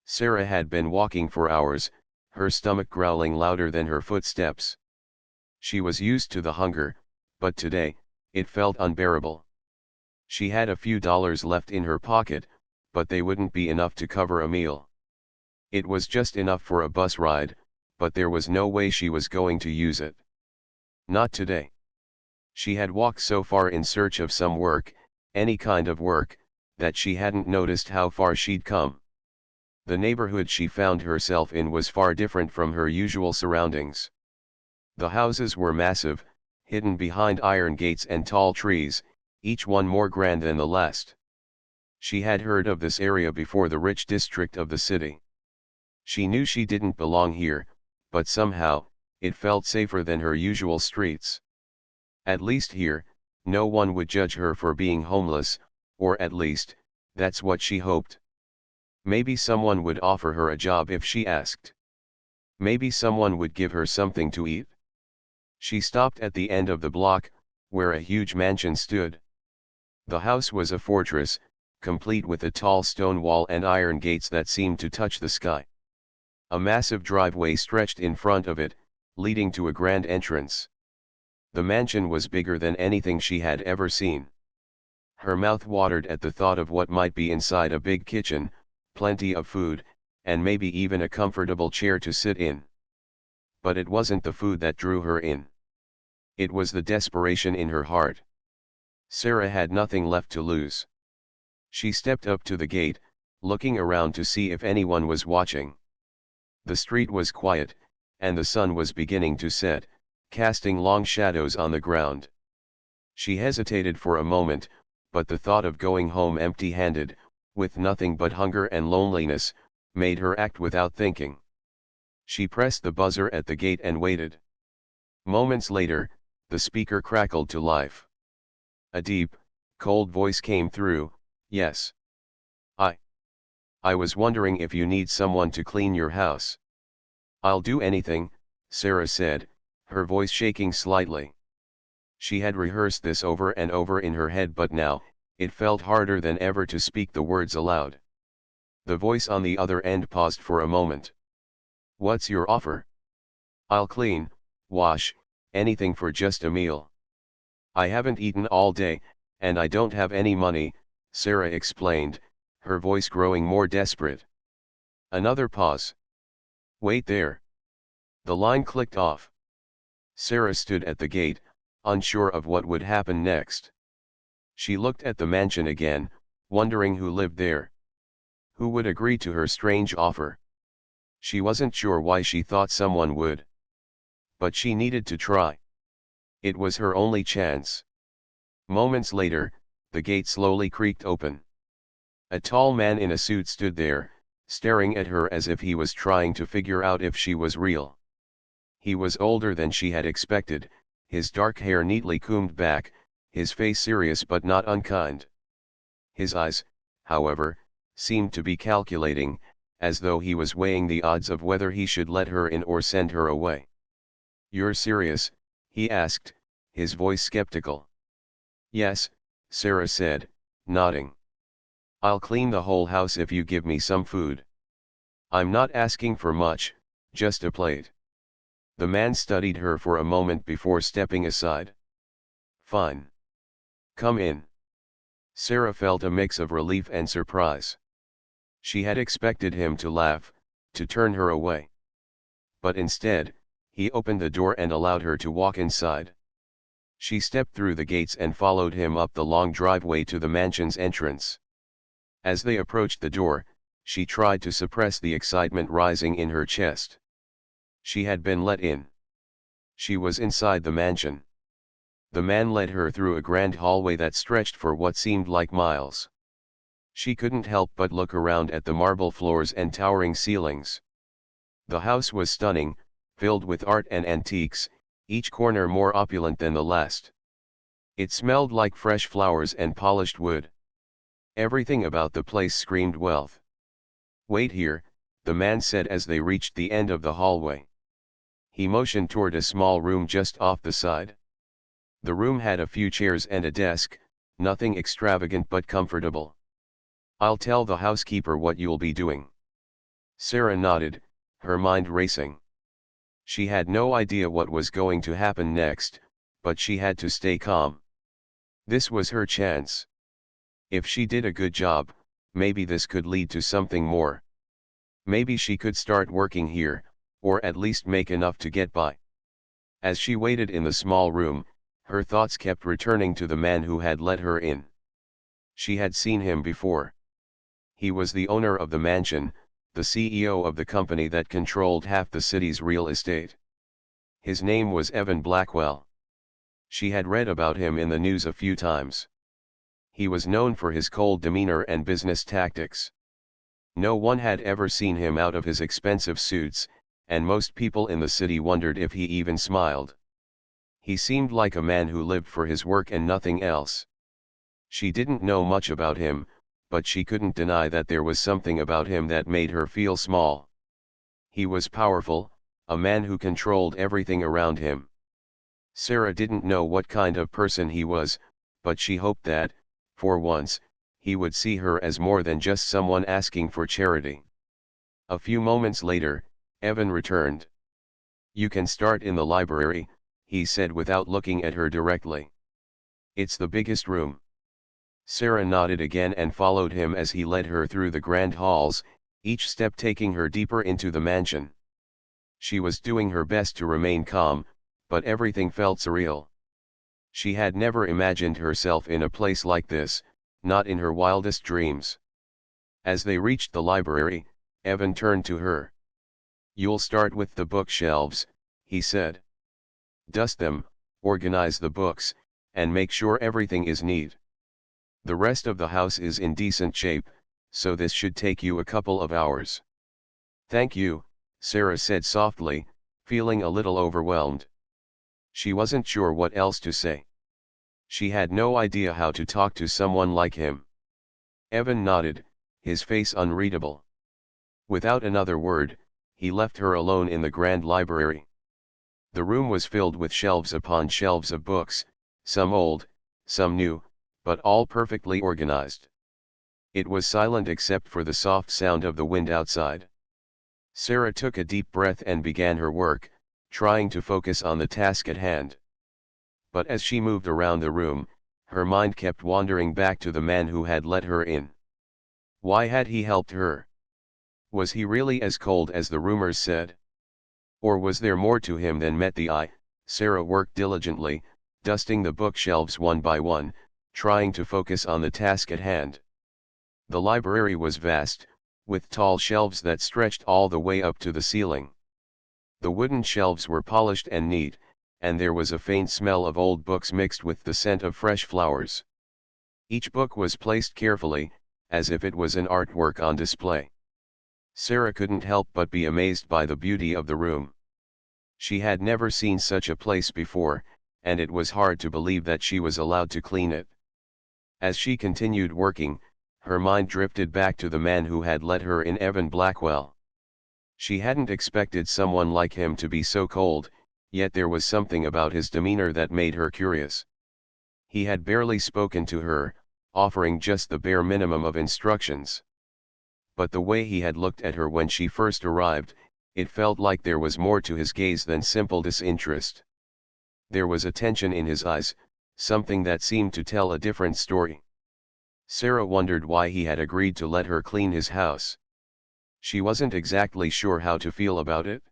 Sarah had been walking for hours, her stomach growling louder than her footsteps. She was used to the hunger, but today, it felt unbearable. She had a few dollars left in her pocket, but they wouldn't be enough to cover a meal. It was just enough for a bus ride, but there was no way she was going to use it. Not today. She had walked so far in search of some work, any kind of work, that she hadn't noticed how far she'd come. The neighborhood she found herself in was far different from her usual surroundings. The houses were massive, hidden behind iron gates and tall trees, each one more grand than the last. She had heard of this area before, the rich district of the city. She knew she didn't belong here, but somehow, it felt safer than her usual streets. At least here, no one would judge her for being homeless, or at least, that's what she hoped. Maybe someone would offer her a job if she asked. Maybe someone would give her something to eat. She stopped at the end of the block, where a huge mansion stood. The house was a fortress, complete with a tall stone wall and iron gates that seemed to touch the sky. A massive driveway stretched in front of it, leading to a grand entrance. The mansion was bigger than anything she had ever seen. Her mouth watered at the thought of what might be inside: a big kitchen, plenty of food, and maybe even a comfortable chair to sit in. But it wasn't the food that drew her in. It was the desperation in her heart. Sarah had nothing left to lose. She stepped up to the gate, looking around to see if anyone was watching. The street was quiet, and the sun was beginning to set, casting long shadows on the ground. She hesitated for a moment, but the thought of going home empty-handed, with nothing but hunger and loneliness, made her act without thinking. She pressed the buzzer at the gate and waited. Moments later, the speaker crackled to life. A deep, cold voice came through. "Yes. I was wondering if you need someone to clean your house." "I'll do anything," Sarah said, her voice shaking slightly. She had rehearsed this over and over in her head, but now, it felt harder than ever to speak the words aloud. The voice on the other end paused for a moment. "What's your offer?" "I'll clean, wash, anything for just a meal. I haven't eaten all day, and I don't have any money," Sarah explained, her voice growing more desperate. Another pause. "Wait there." The line clicked off. Sarah stood at the gate, unsure of what would happen next. She looked at the mansion again, wondering who lived there. Who would agree to her strange offer? She wasn't sure why she thought someone would. But she needed to try. It was her only chance. Moments later, the gate slowly creaked open. A tall man in a suit stood there, staring at her as if he was trying to figure out if she was real. He was older than she had expected, his dark hair neatly combed back, his face serious but not unkind. His eyes, however, seemed to be calculating, as though he was weighing the odds of whether he should let her in or send her away. "You're serious?" he asked, his voice skeptical. "Yes," Sarah said, nodding. "I'll clean the whole house if you give me some food. I'm not asking for much, just a plate." The man studied her for a moment before stepping aside. "Fine. Come in." Sarah felt a mix of relief and surprise. She had expected him to laugh, to turn her away. But instead, he opened the door and allowed her to walk inside. She stepped through the gates and followed him up the long driveway to the mansion's entrance. As they approached the door, she tried to suppress the excitement rising in her chest. She had been let in. She was inside the mansion. The man led her through a grand hallway that stretched for what seemed like miles. She couldn't help but look around at the marble floors and towering ceilings. The house was stunning, filled with art and antiques, each corner more opulent than the last. It smelled like fresh flowers and polished wood. Everything about the place screamed wealth. "Wait here," the man said as they reached the end of the hallway. He motioned toward a small room just off the side. The room had a few chairs and a desk, nothing extravagant but comfortable. "I'll tell the housekeeper what you'll be doing." Sarah nodded, her mind racing. She had no idea what was going to happen next, but she had to stay calm. This was her chance. If she did a good job, maybe this could lead to something more. Maybe she could start working here, or at least make enough to get by. As she waited in the small room, her thoughts kept returning to the man who had let her in. She had seen him before. He was the owner of the mansion, the CEO of the company that controlled half the city's real estate. His name was Evan Blackwell. She had read about him in the news a few times. He was known for his cold demeanor and business tactics. No one had ever seen him out of his expensive suits, and most people in the city wondered if he even smiled. He seemed like a man who lived for his work and nothing else. She didn't know much about him, but she couldn't deny that there was something about him that made her feel small. He was powerful, a man who controlled everything around him. Sarah didn't know what kind of person he was, but she hoped that, for once, he would see her as more than just someone asking for charity. A few moments later, Evan returned. "You can start in the library," he said without looking at her directly. "It's the biggest room." Sarah nodded again and followed him as he led her through the grand halls, each step taking her deeper into the mansion. She was doing her best to remain calm, but everything felt surreal. She had never imagined herself in a place like this, not in her wildest dreams. As they reached the library, Evan turned to her. "You'll start with the bookshelves," he said. "Dust them, organize the books, and make sure everything is neat. The rest of the house is in decent shape, so this should take you a couple of hours." "Thank you," Sarah said softly, feeling a little overwhelmed. She wasn't sure what else to say. She had no idea how to talk to someone like him. Evan nodded, his face unreadable. Without another word, he left her alone in the grand library. The room was filled with shelves upon shelves of books, some old, some new, but all perfectly organized. It was silent except for the soft sound of the wind outside. Sarah took a deep breath and began her work, trying to focus on the task at hand. But as she moved around the room, her mind kept wandering back to the man who had let her in. Why had he helped her? Was he really as cold as the rumors said? Or was there more to him than met the eye? Sarah worked diligently, dusting the bookshelves one by one, trying to focus on the task at hand. The library was vast, with tall shelves that stretched all the way up to the ceiling. The wooden shelves were polished and neat, and there was a faint smell of old books mixed with the scent of fresh flowers. Each book was placed carefully, as if it was an artwork on display. Sarah couldn't help but be amazed by the beauty of the room. She had never seen such a place before, and it was hard to believe that she was allowed to clean it. As she continued working, her mind drifted back to the man who had let her in, Evan Blackwell. She hadn't expected someone like him to be so cold, yet there was something about his demeanor that made her curious. He had barely spoken to her, offering just the bare minimum of instructions. But the way he had looked at her when she first arrived, it felt like there was more to his gaze than simple disinterest. There was a tension in his eyes, something that seemed to tell a different story. Sarah wondered why he had agreed to let her clean his house. She wasn't exactly sure how to feel about it.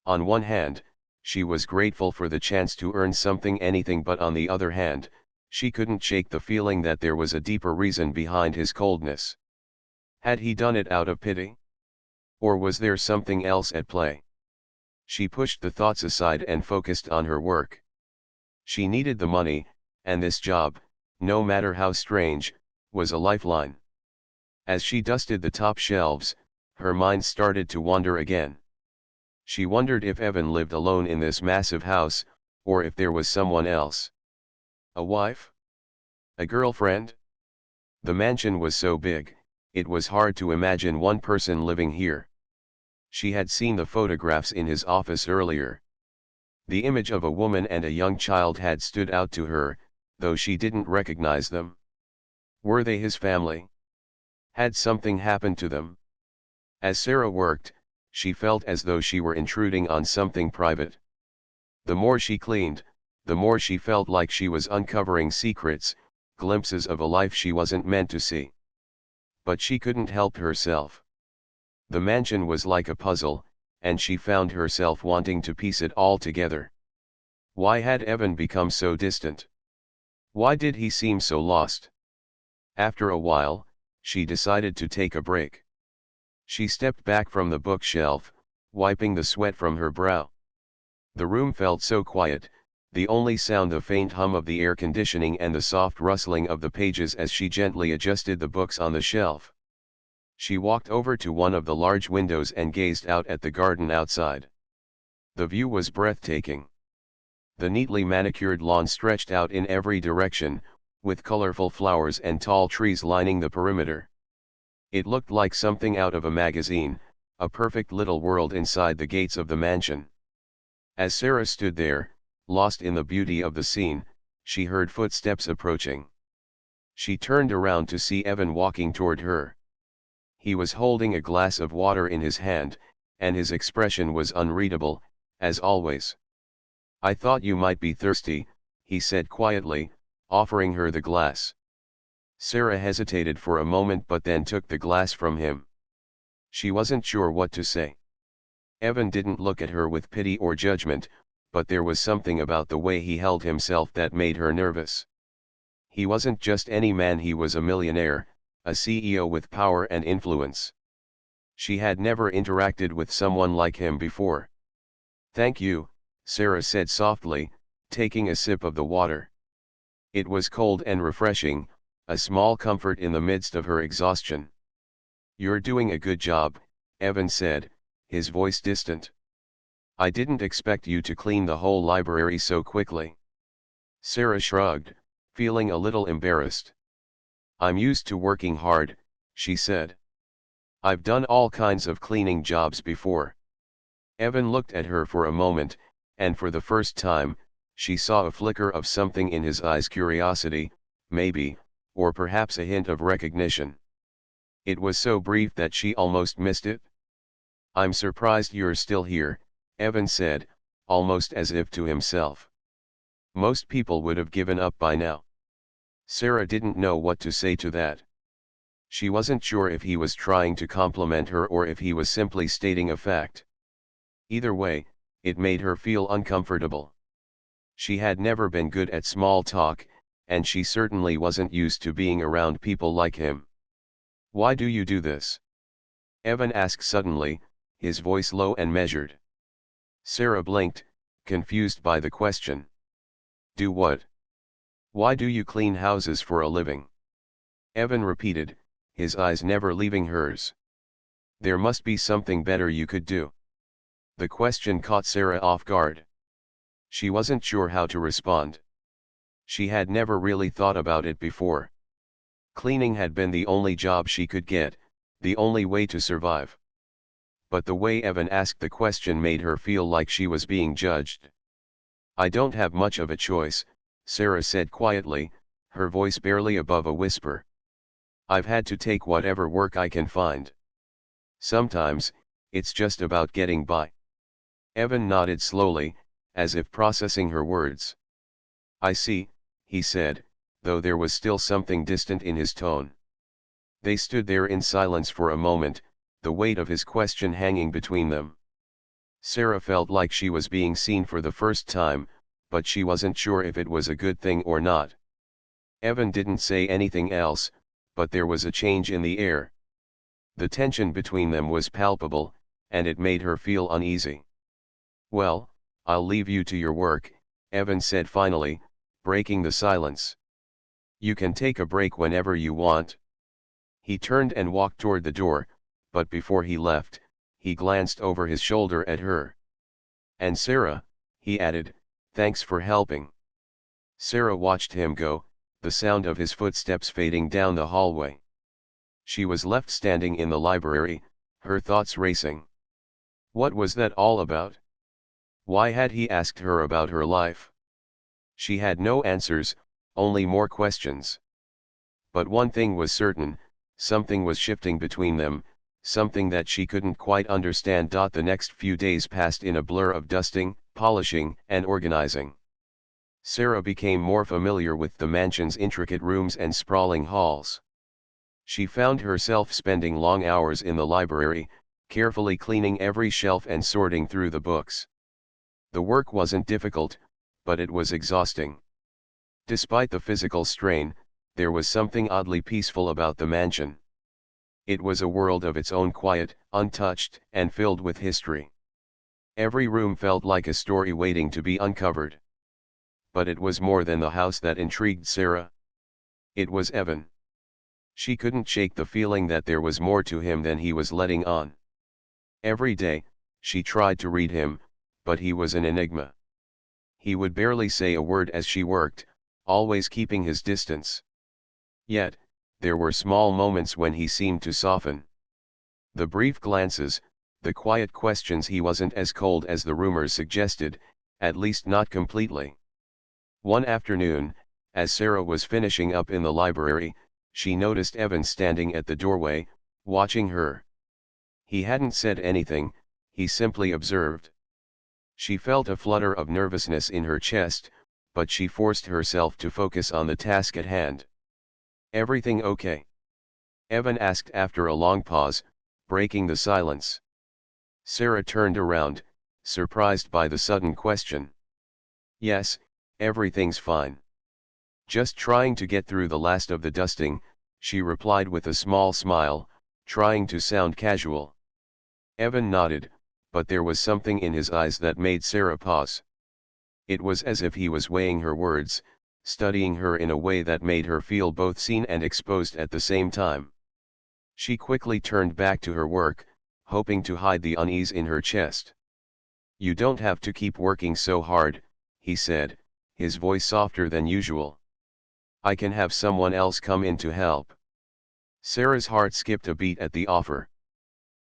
On one hand, she was grateful for the chance to earn something, anything, but on the other hand, she couldn't shake the feeling that there was a deeper reason behind his coldness. Had he done it out of pity? Or was there something else at play? She pushed the thoughts aside and focused on her work. She needed the money, and this job, no matter how strange, was a lifeline. As she dusted the top shelves, her mind started to wander again. She wondered if Evan lived alone in this massive house, or if there was someone else. A wife? A girlfriend? The mansion was so big, it was hard to imagine one person living here. She had seen the photographs in his office earlier. The image of a woman and a young child had stood out to her, though she didn't recognize them. Were they his family? Had something happened to them? As Sarah worked, she felt as though she were intruding on something private. The more she cleaned, the more she felt like she was uncovering secrets, glimpses of a life she wasn't meant to see. But she couldn't help herself. The mansion was like a puzzle, and she found herself wanting to piece it all together. Why had Evan become so distant? Why did he seem so lost? After a while, she decided to take a break. She stepped back from the bookshelf, wiping the sweat from her brow. The room felt so quiet, the only sound the faint hum of the air conditioning and the soft rustling of the pages as she gently adjusted the books on the shelf. She walked over to one of the large windows and gazed out at the garden outside. The view was breathtaking. The neatly manicured lawn stretched out in every direction, with colorful flowers and tall trees lining the perimeter. It looked like something out of a magazine, a perfect little world inside the gates of the mansion. As Sarah stood there, lost in the beauty of the scene, she heard footsteps approaching. She turned around to see Evan walking toward her. He was holding a glass of water in his hand, and his expression was unreadable, as always. "I thought you might be thirsty," he said quietly, offering her the glass. Sarah hesitated for a moment but then took the glass from him. She wasn't sure what to say. Evan didn't look at her with pity or judgment, but there was something about the way he held himself that made her nervous. He wasn't just any man, he was a millionaire, a CEO with power and influence. She had never interacted with someone like him before. "Thank you," Sarah said softly, taking a sip of the water. It was cold and refreshing, a small comfort in the midst of her exhaustion. "You're doing a good job," Evan said, his voice distant. "I didn't expect you to clean the whole library so quickly." Sarah shrugged, feeling a little embarrassed. "I'm used to working hard," she said. "I've done all kinds of cleaning jobs before." Evan looked at her for a moment, and for the first time, she saw a flicker of something in his eyes, curiosity, maybe, or perhaps a hint of recognition. It was so brief that she almost missed it. "I'm surprised you're still here," Evan said, almost as if to himself. "Most people would have given up by now." Sarah didn't know what to say to that. She wasn't sure if he was trying to compliment her or if he was simply stating a fact. Either way, it made her feel uncomfortable. She had never been good at small talk, and she certainly wasn't used to being around people like him. "Why do you do this?" Evan asked suddenly, his voice low and measured. Sarah blinked, confused by the question. "Do what?" "Why do you clean houses for a living?" Evan repeated, his eyes never leaving hers. "There must be something better you could do." The question caught Sarah off guard. She wasn't sure how to respond. She had never really thought about it before. Cleaning had been the only job she could get, the only way to survive. But the way Evan asked the question made her feel like she was being judged. "I don't have much of a choice," Sarah said quietly, her voice barely above a whisper. "I've had to take whatever work I can find. Sometimes, it's just about getting by." Evan nodded slowly, as if processing her words. "I see," he said, though there was still something distant in his tone. They stood there in silence for a moment, the weight of his question hanging between them. Sarah felt like she was being seen for the first time, but she wasn't sure if it was a good thing or not. Evan didn't say anything else, but there was a change in the air. The tension between them was palpable, and it made her feel uneasy. "Well, I'll leave you to your work," Evan said finally, breaking the silence. "You can take a break whenever you want." He turned and walked toward the door, but before he left, he glanced over his shoulder at her. "And Sarah," he added, "thanks for helping." Sarah watched him go, the sound of his footsteps fading down the hallway. She was left standing in the library, her thoughts racing. What was that all about? Why had he asked her about her life? She had no answers, only more questions. But one thing was certain, something was shifting between them, something that she couldn't quite understand. The next few days passed in a blur of dusting, polishing, and organizing. Sarah became more familiar with the mansion's intricate rooms and sprawling halls. She found herself spending long hours in the library, carefully cleaning every shelf and sorting through the books. The work wasn't difficult, but it was exhausting. Despite the physical strain, there was something oddly peaceful about the mansion. It was a world of its own, quiet, untouched, and filled with history. Every room felt like a story waiting to be uncovered. But it was more than the house that intrigued Sarah. It was Evan. She couldn't shake the feeling that there was more to him than he was letting on. Every day, she tried to read him, but he was an enigma. He would barely say a word as she worked, always keeping his distance. Yet, there were small moments when he seemed to soften. The brief glances, the quiet questions. He wasn't as cold as the rumors suggested, at least not completely. One afternoon, as Sarah was finishing up in the library, she noticed Evan standing at the doorway, watching her. He hadn't said anything, he simply observed. She felt a flutter of nervousness in her chest, but she forced herself to focus on the task at hand. "Everything okay?" Evan asked after a long pause, breaking the silence. Sarah turned around, surprised by the sudden question. "Yes, everything's fine. Just trying to get through the last of the dusting," she replied with a small smile, trying to sound casual. Evan nodded, but there was something in his eyes that made Sarah pause. It was as if he was weighing her words, studying her in a way that made her feel both seen and exposed at the same time. She quickly turned back to her work, hoping to hide the unease in her chest. "You don't have to keep working so hard," he said, his voice softer than usual. "I can have someone else come in to help." Sarah's heart skipped a beat at the offer.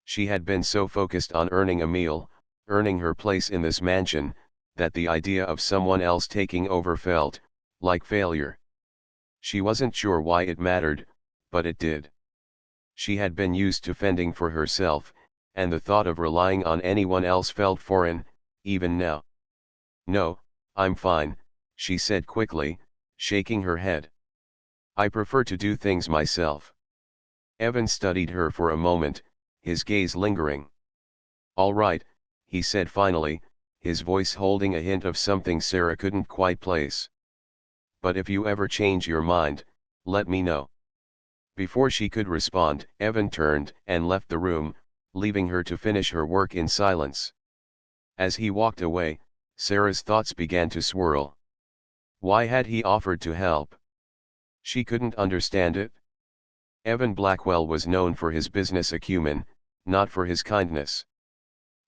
She had been so focused on earning a meal, earning her place in this mansion, that the idea of someone else taking over felt like failure. She wasn't sure why it mattered, but it did. She had been used to fending for herself, and the thought of relying on anyone else felt foreign, even now. "No, I'm fine," she said quickly, shaking her head. "I prefer to do things myself." Evan studied her for a moment, his gaze lingering. "All right," he said finally, his voice holding a hint of something Sarah couldn't quite place. "But if you ever change your mind, let me know." Before she could respond, Evan turned and left the room, leaving her to finish her work in silence. As he walked away, Sarah's thoughts began to swirl. Why had he offered to help? She couldn't understand it. Evan Blackwell was known for his business acumen, not for his kindness.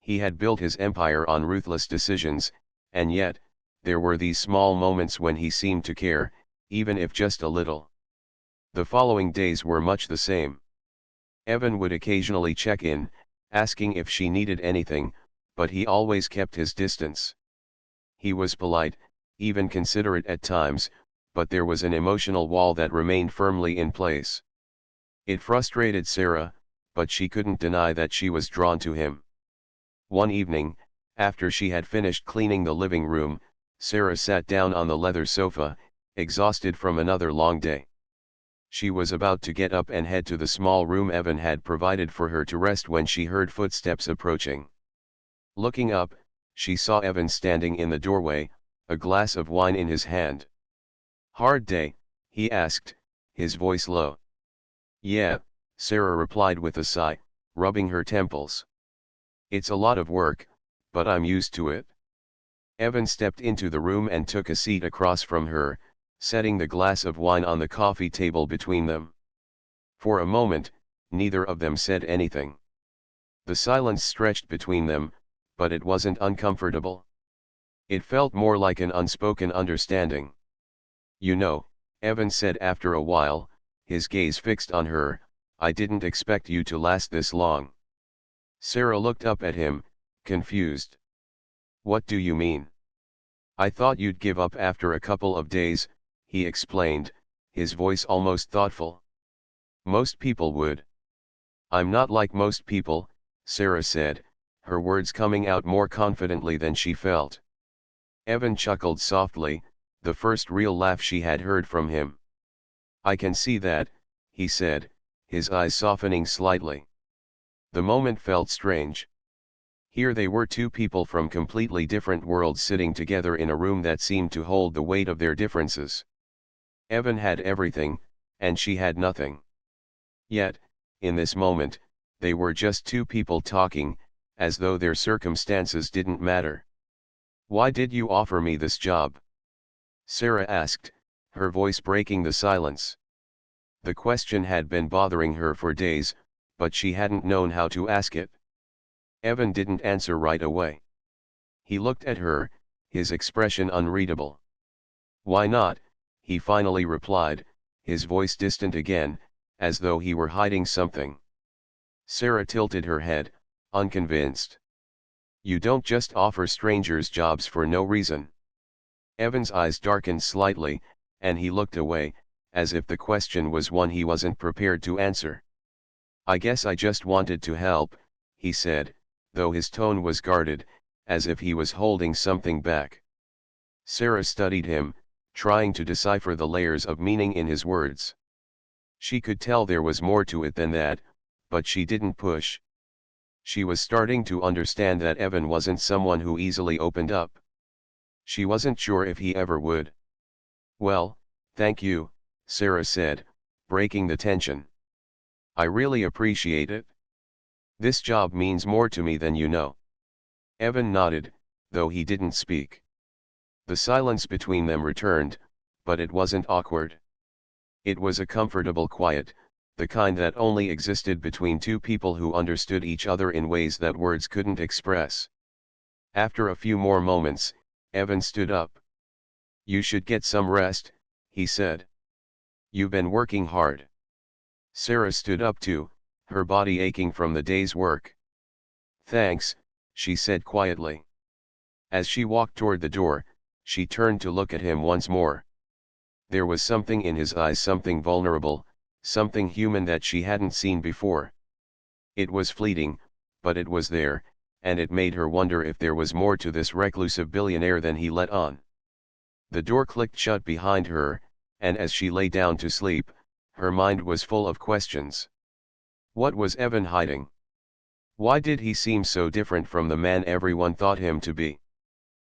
He had built his empire on ruthless decisions, and yet, there were these small moments when he seemed to care, even if just a little. The following days were much the same. Evan would occasionally check in, asking if she needed anything, but he always kept his distance. He was polite, even considerate at times, but there was an emotional wall that remained firmly in place. It frustrated Sarah, but she couldn't deny that she was drawn to him. One evening, after she had finished cleaning the living room, Sarah sat down on the leather sofa, exhausted from another long day. She was about to get up and head to the small room Evan had provided for her to rest when she heard footsteps approaching. Looking up, she saw Evan standing in the doorway, a glass of wine in his hand. "Hard day?" he asked, his voice low. "Yeah," Sarah replied with a sigh, rubbing her temples. "It's a lot of work, but I'm used to it." Evan stepped into the room and took a seat across from her, setting the glass of wine on the coffee table between them. For a moment, neither of them said anything. The silence stretched between them, but it wasn't uncomfortable. It felt more like an unspoken understanding. "You know," Evan said after a while, his gaze fixed on her, "I didn't expect you to last this long." Sarah looked up at him, confused. "What do you mean?" "I thought you'd give up after a couple of days," he explained, his voice almost thoughtful. "Most people would." I'm not like most people, Sarah said, her words coming out more confidently than she felt. Evan chuckled softly, the first real laugh she had heard from him. I can see that, he said, his eyes softening slightly. The moment felt strange. Here they were, two people from completely different worlds sitting together in a room that seemed to hold the weight of their differences. Evan had everything, and she had nothing. Yet, in this moment, they were just two people talking, as though their circumstances didn't matter. Why did you offer me this job? Sarah asked, her voice breaking the silence. The question had been bothering her for days, but she hadn't known how to ask it. Evan didn't answer right away. He looked at her, his expression unreadable. Why not? He finally replied, his voice distant again, as though he were hiding something. Sarah tilted her head, unconvinced. You don't just offer strangers jobs for no reason. Evan's eyes darkened slightly, and he looked away, as if the question was one he wasn't prepared to answer. I guess I just wanted to help, he said, though his tone was guarded, as if he was holding something back. Sarah studied him, trying to decipher the layers of meaning in his words. She could tell there was more to it than that, but she didn't push. She was starting to understand that Evan wasn't someone who easily opened up. She wasn't sure if he ever would. Well, thank you, Sarah said, breaking the tension. I really appreciate it. This job means more to me than you know. Evan nodded, though he didn't speak. The silence between them returned, but it wasn't awkward. It was a comfortable quiet, the kind that only existed between two people who understood each other in ways that words couldn't express. After a few more moments, Evan stood up. You should get some rest, he said. You've been working hard. Sarah stood up too, her body aching from the day's work. Thanks, she said quietly. As she walked toward the door, she turned to look at him once more. There was something in his eyes, something vulnerable, something human that she hadn't seen before. It was fleeting, but it was there, and it made her wonder if there was more to this reclusive billionaire than he let on. The door clicked shut behind her, and as she lay down to sleep, her mind was full of questions. What was Evan hiding? Why did he seem so different from the man everyone thought him to be?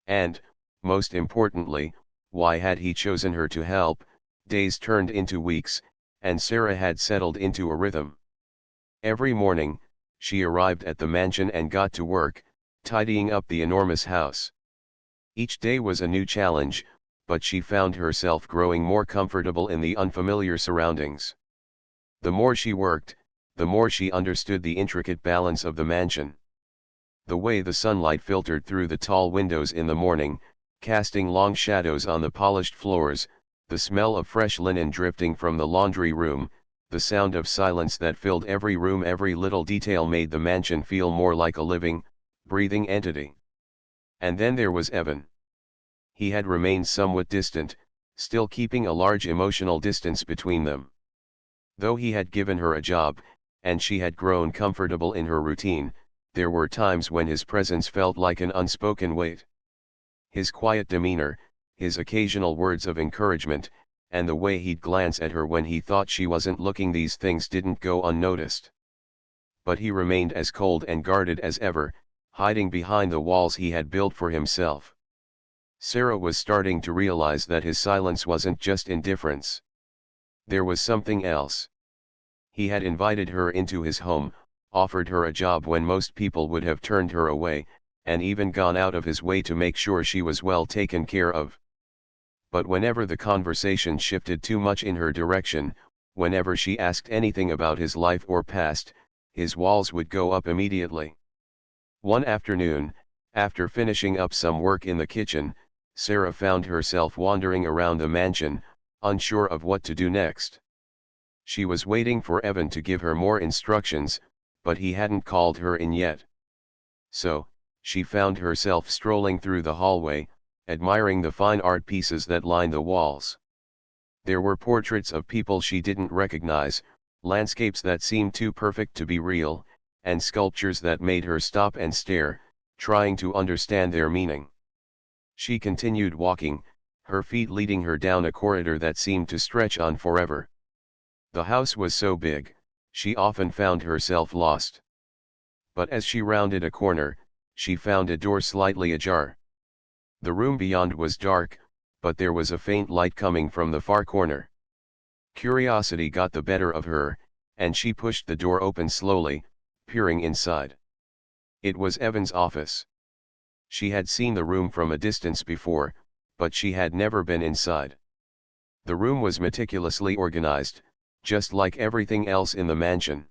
And, most importantly, why had he chosen her to help? Days turned into weeks, and Sarah had settled into a rhythm. Every morning, she arrived at the mansion and got to work, tidying up the enormous house. Each day was a new challenge, but she found herself growing more comfortable in the unfamiliar surroundings. The more she worked, the more she understood the intricate balance of the mansion. The way the sunlight filtered through the tall windows in the morning, casting long shadows on the polished floors, the smell of fresh linen drifting from the laundry room, the sound of silence that filled every room, every little detail made the mansion feel more like a living, breathing entity. And then there was Evan. He had remained somewhat distant, still keeping a large emotional distance between them. Though he had given her a job, and she had grown comfortable in her routine, there were times when his presence felt like an unspoken weight. His quiet demeanor, his occasional words of encouragement, and the way he'd glance at her when he thought she wasn't looking, these things didn't go unnoticed. But he remained as cold and guarded as ever, hiding behind the walls he had built for himself. Sarah was starting to realize that his silence wasn't just indifference. There was something else. He had invited her into his home, offered her a job when most people would have turned her away, and even gone out of his way to make sure she was well taken care of. But whenever the conversation shifted too much in her direction, whenever she asked anything about his life or past, his walls would go up immediately. One afternoon, after finishing up some work in the kitchen, Sarah found herself wandering around the mansion, unsure of what to do next. She was waiting for Evan to give her more instructions, but he hadn't called her in yet. So, she found herself strolling through the hallway, admiring the fine art pieces that lined the walls. There were portraits of people she didn't recognize, landscapes that seemed too perfect to be real, and sculptures that made her stop and stare, trying to understand their meaning. She continued walking, her feet leading her down a corridor that seemed to stretch on forever. The house was so big, she often found herself lost. But as she rounded a corner, she found a door slightly ajar. The room beyond was dark, but there was a faint light coming from the far corner. Curiosity got the better of her, and she pushed the door open slowly, peering inside. It was Evan's office. She had seen the room from a distance before, but she had never been inside. The room was meticulously organized, just like everything else in the mansion.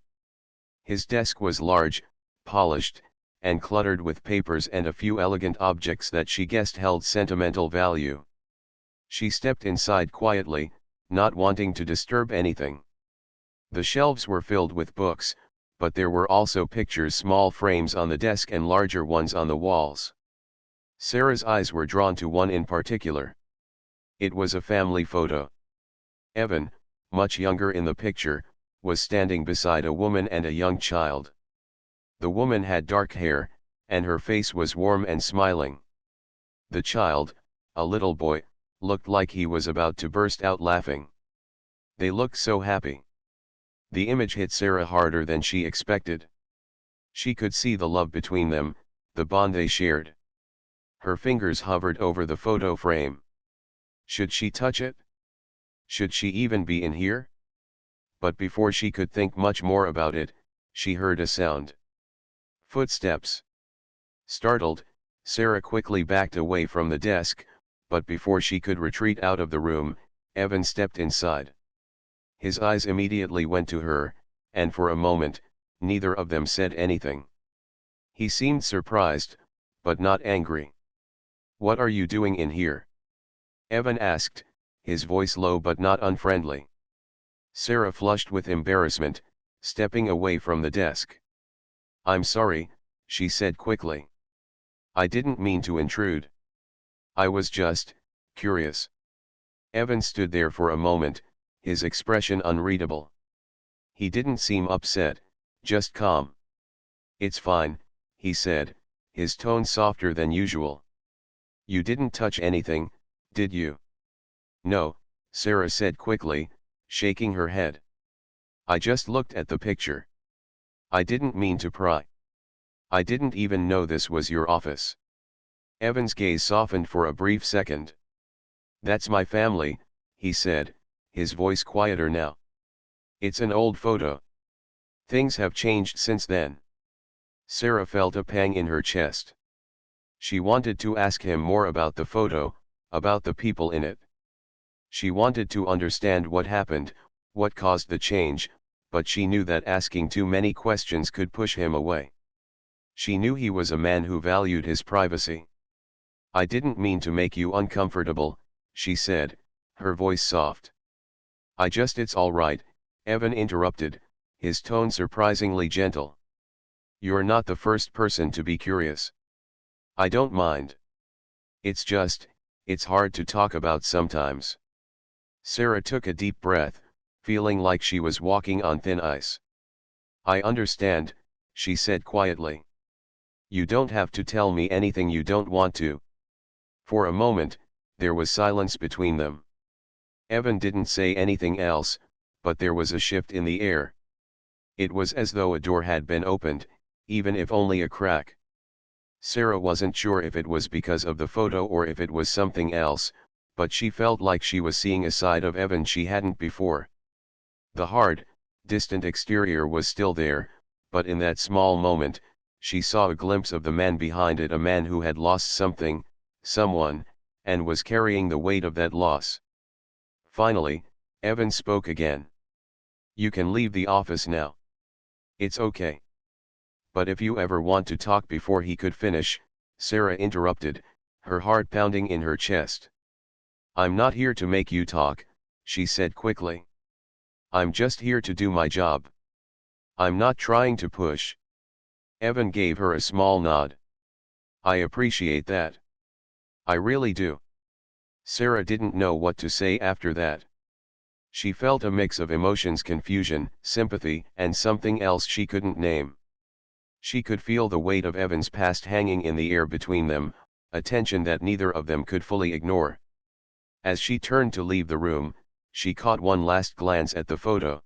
His desk was large, polished, and cluttered with papers and a few elegant objects that she guessed held sentimental value. She stepped inside quietly, not wanting to disturb anything. The shelves were filled with books, but there were also pictures, small frames on the desk and larger ones on the walls. Sarah's eyes were drawn to one in particular. It was a family photo. Evan, much younger in the picture, was standing beside a woman and a young child. The woman had dark hair, and her face was warm and smiling. The child, a little boy, looked like he was about to burst out laughing. They looked so happy. The image hit Sarah harder than she expected. She could see the love between them, the bond they shared. Her fingers hovered over the photo frame. Should she touch it? Should she even be in here? But before she could think much more about it, she heard a sound. Footsteps. Startled, Sarah quickly backed away from the desk, but before she could retreat out of the room, Evan stepped inside. His eyes immediately went to her, and for a moment, neither of them said anything. He seemed surprised, but not angry. "What are you doing in here?" Evan asked, his voice low but not unfriendly. Sarah flushed with embarrassment, stepping away from the desk. "I'm sorry," she said quickly. "I didn't mean to intrude. I was just curious." Evan stood there for a moment, his expression unreadable. He didn't seem upset, just calm. "It's fine," he said, his tone softer than usual. "You didn't touch anything, did you?" "No," Sarah said quickly, shaking her head. "I just looked at the picture. I didn't mean to pry. I didn't even know this was your office." Evan's gaze softened for a brief second. "That's my family," he said, his voice quieter now. "It's an old photo. Things have changed since then." Sarah felt a pang in her chest. She wanted to ask him more about the photo, about the people in it. She wanted to understand what happened, what caused the change, but she knew that asking too many questions could push him away. She knew he was a man who valued his privacy. "I didn't mean to make you uncomfortable," she said, her voice soft. It's all right," Evan interrupted, his tone surprisingly gentle. "You're not the first person to be curious. I don't mind. It's hard to talk about sometimes." Sarah took a deep breath, feeling like she was walking on thin ice. "I understand," she said quietly. "You don't have to tell me anything you don't want to." For a moment, there was silence between them. Evan didn't say anything else, but there was a shift in the air. It was as though a door had been opened, even if only a crack. Sarah wasn't sure if it was because of the photo or if it was something else, but she felt like she was seeing a side of Evan she hadn't before. The hard, distant exterior was still there, but in that small moment, she saw a glimpse of the man behind it, a man who had lost something, someone, and was carrying the weight of that loss. Finally, Evan spoke again. "You can leave the office now. It's okay." "But if you ever want to talk," before he could finish, Sarah interrupted, her heart pounding in her chest. "I'm not here to make you talk," she said quickly. "I'm just here to do my job. I'm not trying to push." Evan gave her a small nod. "I appreciate that. I really do." Sarah didn't know what to say after that. She felt a mix of emotions: confusion, sympathy, and something else she couldn't name. She could feel the weight of Evan's past hanging in the air between them, a tension that neither of them could fully ignore. As she turned to leave the room, she caught one last glance at the photo.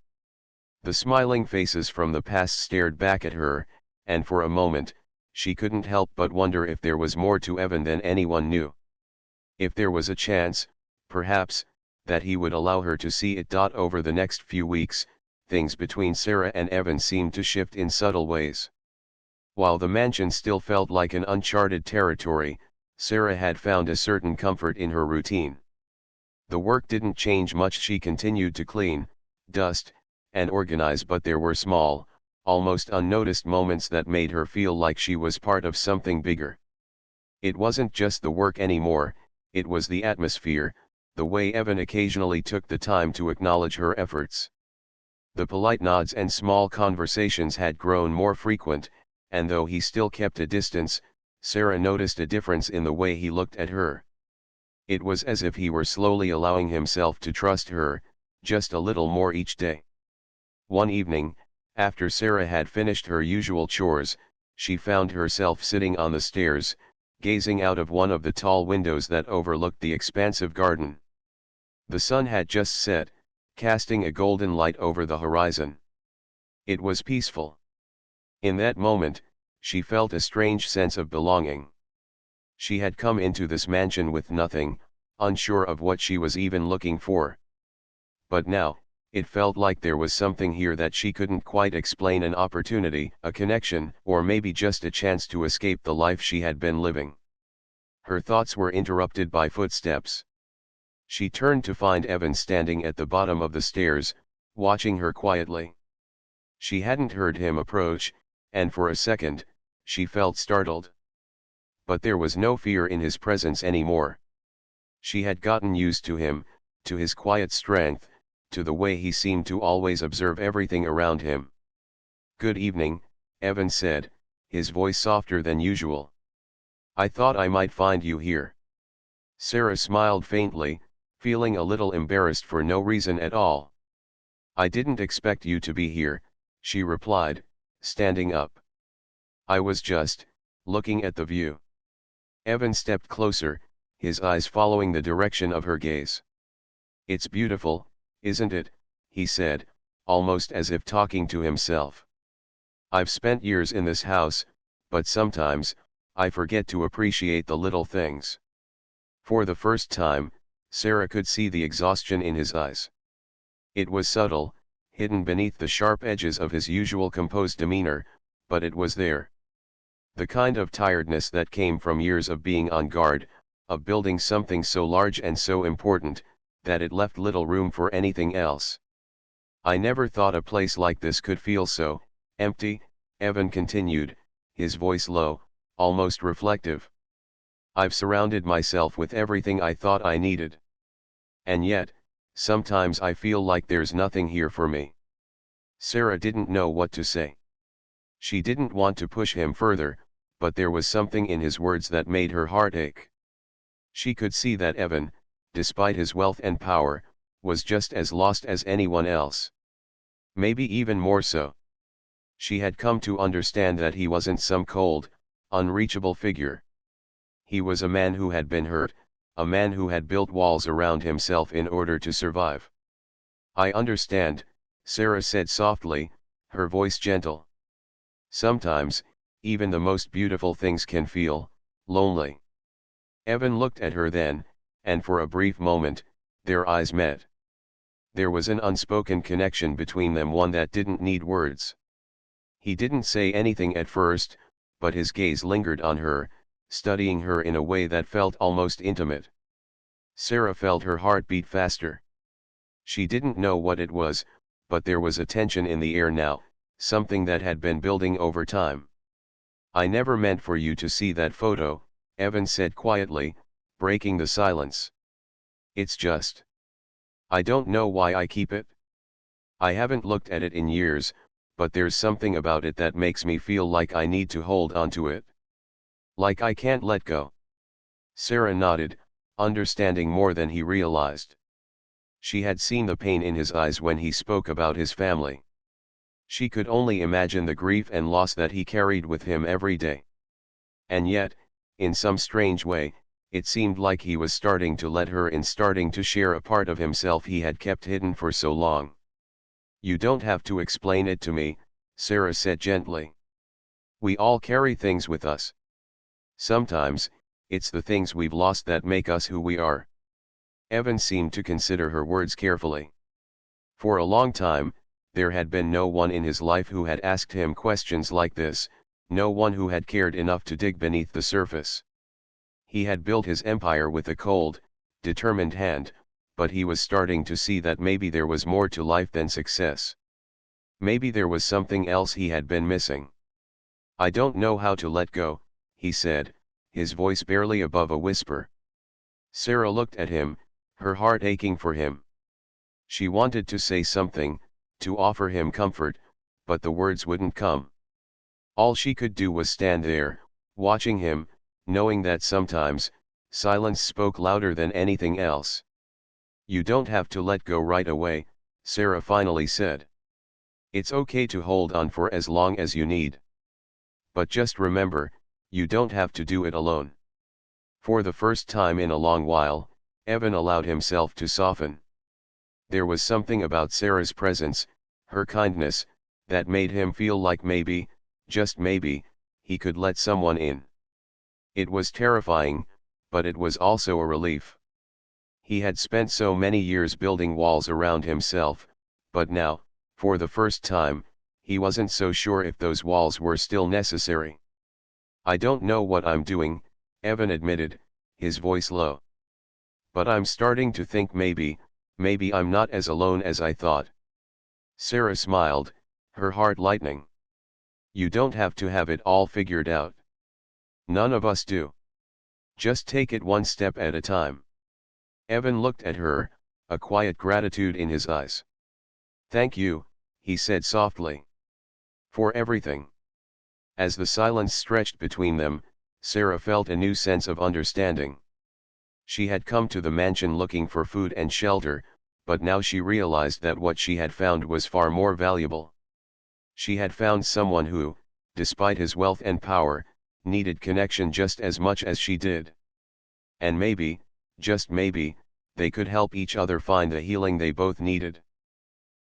The smiling faces from the past stared back at her, and for a moment, she couldn't help but wonder if there was more to Evan than anyone knew. If there was a chance, perhaps, that he would allow her to see it. Over the next few weeks, things between Sarah and Evan seemed to shift in subtle ways. While the mansion still felt like an uncharted territory, Sarah had found a certain comfort in her routine. The work didn't change much. She continued to clean, dust, and organize, but there were small, almost unnoticed moments that made her feel like she was part of something bigger. It wasn't just the work anymore, it was the atmosphere, the way Evan occasionally took the time to acknowledge her efforts. The polite nods and small conversations had grown more frequent, and though he still kept a distance, Sarah noticed a difference in the way he looked at her. It was as if he were slowly allowing himself to trust her, just a little more each day. One evening, after Sarah had finished her usual chores, she found herself sitting on the stairs, gazing out of one of the tall windows that overlooked the expansive garden. The sun had just set, casting a golden light over the horizon. It was peaceful. In that moment, she felt a strange sense of belonging. She had come into this mansion with nothing, unsure of what she was even looking for. But now, it felt like there was something here that she couldn't quite explain: an opportunity, a connection, or maybe just a chance to escape the life she had been living. Her thoughts were interrupted by footsteps. She turned to find Evan standing at the bottom of the stairs, watching her quietly. She hadn't heard him approach, and for a second, she felt startled. But there was no fear in his presence anymore. She had gotten used to him, to his quiet strength, to the way he seemed to always observe everything around him. "Good evening," Evan said, his voice softer than usual. "I thought I might find you here." Sarah smiled faintly, feeling a little embarrassed for no reason at all. "I didn't expect you to be here," she replied, standing up. "I was just looking at the view." Evan stepped closer, his eyes following the direction of her gaze. "It's beautiful, isn't it?" he said, almost as if talking to himself. "I've spent years in this house, but sometimes, I forget to appreciate the little things." For the first time, Sarah could see the exhaustion in his eyes. It was subtle, hidden beneath the sharp edges of his usual composed demeanor, but it was there. The kind of tiredness that came from years of being on guard, of building something so large and so important, that it left little room for anything else. "I never thought a place like this could feel so empty," Evan continued, his voice low, almost reflective. "I've surrounded myself with everything I thought I needed. And yet, sometimes I feel like there's nothing here for me." Sarah didn't know what to say. She didn't want to push him further, but there was something in his words that made her heart ache. She could see that Evan, despite his wealth and power, was just as lost as anyone else. Maybe even more so. She had come to understand that he wasn't some cold, unreachable figure. He was a man who had been hurt, a man who had built walls around himself in order to survive. "I understand," Sarah said softly, her voice gentle. "Sometimes, even the most beautiful things can feel lonely." Evan looked at her then, and for a brief moment, their eyes met. There was an unspoken connection between them, one that didn't need words. He didn't say anything at first, but his gaze lingered on her, studying her in a way that felt almost intimate. Sarah felt her heart beat faster. She didn't know what it was, but there was a tension in the air now, something that had been building over time. "I never meant for you to see that photo," Evan said quietly, breaking the silence. "It's just, I don't know why I keep it. I haven't looked at it in years, but there's something about it that makes me feel like I need to hold on to it. Like I can't let go." Sarah nodded, understanding more than he realized. She had seen the pain in his eyes when he spoke about his family. She could only imagine the grief and loss that he carried with him every day. And yet, in some strange way, it seemed like he was starting to let her in, starting to share a part of himself he had kept hidden for so long. "You don't have to explain it to me," Sarah said gently. "We all carry things with us. Sometimes, it's the things we've lost that make us who we are." Evan seemed to consider her words carefully. For a long time, there had been no one in his life who had asked him questions like this, no one who had cared enough to dig beneath the surface. He had built his empire with a cold, determined hand, but he was starting to see that maybe there was more to life than success. Maybe there was something else he had been missing. "I don't know how to let go," he said, his voice barely above a whisper. Sarah looked at him, her heart aching for him. She wanted to say something, to offer him comfort, but the words wouldn't come. All she could do was stand there, watching him, knowing that sometimes, silence spoke louder than anything else. "You don't have to let go right away," Sarah finally said. "It's okay to hold on for as long as you need. But just remember, you don't have to do it alone." For the first time in a long while, Evan allowed himself to soften. There was something about Sarah's presence, her kindness, that made him feel like maybe, just maybe, he could let someone in. It was terrifying, but it was also a relief. He had spent so many years building walls around himself, but now, for the first time, he wasn't so sure if those walls were still necessary. "I don't know what I'm doing," Evan admitted, his voice low. "But I'm starting to think maybe I'm not as alone as I thought." Sarah smiled, her heart lightening. "You don't have to have it all figured out. None of us do. Just take it one step at a time." Evan looked at her, a quiet gratitude in his eyes. "Thank you," he said softly. "For everything." As the silence stretched between them, Sarah felt a new sense of understanding. She had come to the mansion looking for food and shelter, but now she realized that what she had found was far more valuable. She had found someone who, despite his wealth and power, needed connection just as much as she did. And maybe, just maybe, they could help each other find the healing they both needed.